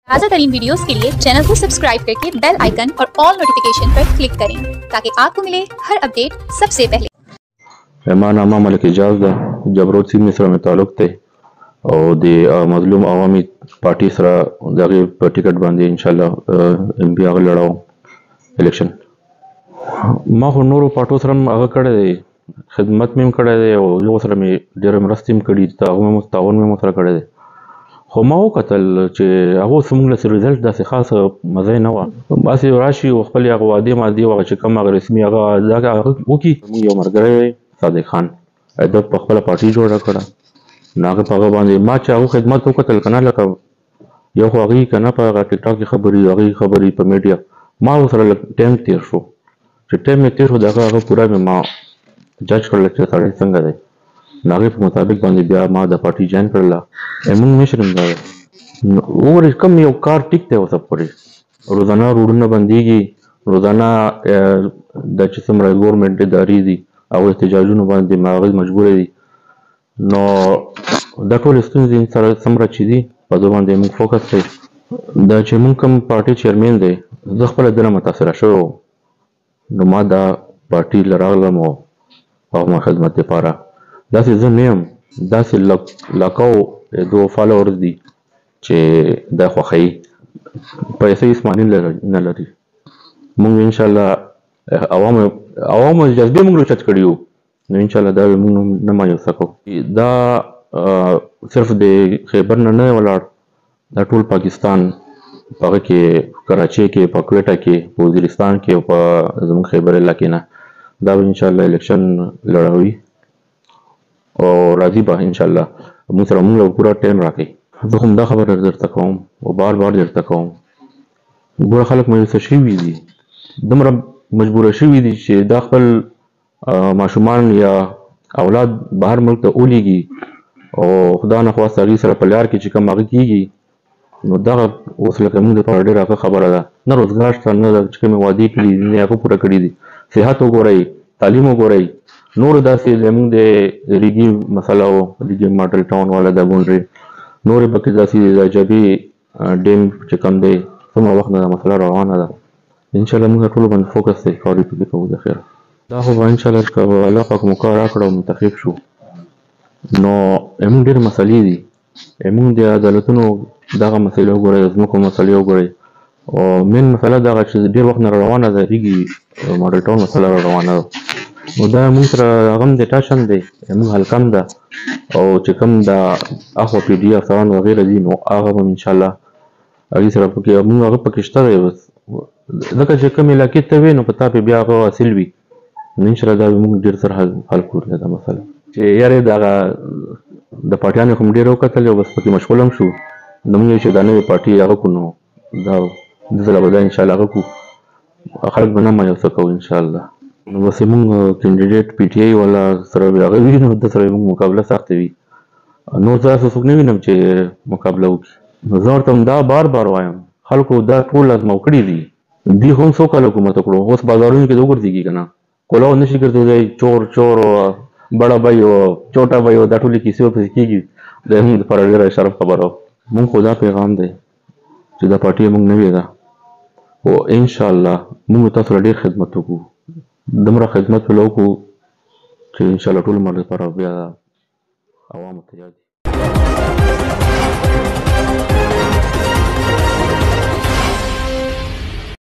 ताज़ा तरीन वीडियोस के लिए चैनल को सब्सक्राइब करके बेल आइकन और ऑल नोटिफिकेशन पर क्लिक करें ताकि आपको मिले हर अपडेट सबसे पहले। ایمان عامه ملک اجاز ده جبروت سیمې سره مې تعلق دی او د مظلوم عوامي پارټي سره د هغې په ټکټ باندې انشاءالله ایم پي هغه لړوم الیکشن. ما خو نورو پارټو سره هم هغه کړی دی، خدمت مې هم کړی دی او هغو سره مې ډېره مرستې هم کړي دي، تعاون مې هم ورسره کړی دی. خو ما وکتل چې هغو زموږ له رزلټ داسې خاصه مزه یې نه وه. هسې راشي او خپلې هغه وعدې مادې هغه چې کوم هغه رسمي هغه وکړي. زموږ یو ملګری صادق خان د په خپله پارټي جوړه کړه، نو هغه په هغه باندې ما چې هغو خدمت وکتل که نه، لکه یو خو هغې که نه په هغه ټیک ټاک کې خبرې هغې خبرې په میډیا ما ورسره لږ ټایم تېر شو، چې ټایم مې تېر شو د هغه پوره مې ما جج کړله چې سړی څنګه دی، نو هغې په مطابق باندې بیا ما د پارټي جاین کړله. زموږ مشر هم دا دی، وګورئ کوم یو کار ټیک دی اوسه پورې روزانه روډونه بندېږي، روزانه دا چې څومره ګورمنټ ادارې دي هغو احتجاجونو باندې هغوی مجبوره دي. نو دا ټولې ستونزې سره څومره چې دي په دې باندې موږ فوکس دی. دا چې موږ کوم پارټي چیرمین دی زه خپله دنه متاثره شوی وم، نو ما دا پارټي له راغلم او هغه خدمت دپاره داسې زه نه یم، داسې لاکو دو فالوورز دي چې دا خوښوي، پیسې هېڅ معنی نه لري. موږ انشاءالله عوامو جذبې موږ اوچت کړي وو، نو انشاءالله دا به موږ نه مایوسه کوو. دا صرف د خیبر نه نه ولاړ، دا ټول پاکستان په هغه کې کراچۍ کې، په کویټه کې، په وزیرستان کې او په زموږ خیبر علاقې نه دا به انشاءالله الیکشن لړوي او راځي به انشاءالله. موږ سره موږ له پوره ټایم راکوي. زه خو دا خبره درته کوم او بار بار درته کوم، ګوره خلک مایوسه شوي دي، دومره مجبوره شوي دي چې دا خپل ماشومان یا اولاد بهر ملک ته ولیږي او خدا نخواست هغې سره په لار کې چې کوم هغه کېږي، نو دغه اوس لکه موږ دپاره ډېره ښه خبره ده. نه روزګار شته، نه چې کومې وعدې کړي دي نه هغه پوره کړي دي. صحت وګورئ، تعلیم وګورئ، نور داسې زموږ د ریګي مسله و، ریګي ماډل ټاون والا د بونډرې نورې پکې داسې د جبې ډیم چې کوم دی څومره وخت نه دا مسله روانه ده. انشاءالله موږ ټولو باندې فوکس دی، کار یې پکې کوو د خیر. دا خو به انشاءالله که الله پاک مو کار راکړه او منتخب شو نو زموږ ډېرې مسلې دي، زموږ د عدالتونو دغه مسلې وګورئ، ځمکو مسلې وګورئ، او مین مسله دغه چې ډېر وخت نه روانه ده ریګي ماډل ټاون مسله روانه ده، نو دا موږ سره هغه هم د ټاشن دی، زموږ حلقه هم ده، او چې کوم د اخوا پي ډي افسران وغیره دي نو هغه به انشاءالله هغې سره پکې موږ هغه پکې شته دی. بس ځکه چې کوم علاقې ته وې نو په تا پې بیا هغه حاصل وي، نو انشاءالله دا به موږ ډېر سره حل کړو دا مسله. چې یارې دغه د پارټیانو خو م ډېر وکتل او بس پکې مشغول هم شو، نو موږ چې دا نوې پارټي هغه کړو نو دا دې ځله به دا انشاءالله هغه کړو، خلک به نه مایوسه کوو انشاءالله. نو بس موږ کینډیډیټ پي ټي آی والا سره هغه وي نو ده سره موږ مقابله سخته وي، نور زه داسې څوک نه وینم چې مقابله وکړي. نو زه ورته دا بار بار وایم خلکو دا ټول ازمو کړي دي، دوی خو هم څو کاله حکومت وکړو، اوس بازارونو کې د وګرځېږي که نه، کولاو نشي ګرځېدی، چور چور او بړه بی او چوټه بی او دا ټولې کیسې ورپسې کېږي، دا زموږ دپاره ډېره شرف خبره وه. موږ خو دا پیغام دی چې دا پارټي موږ نوې ده او انشاءالله موږ تاسو سره ډېر خدمت وکړو، دومره خدمت به وکړو چې انشاءالله ټول عمر دپاره بیا عوامو ته یاد وي.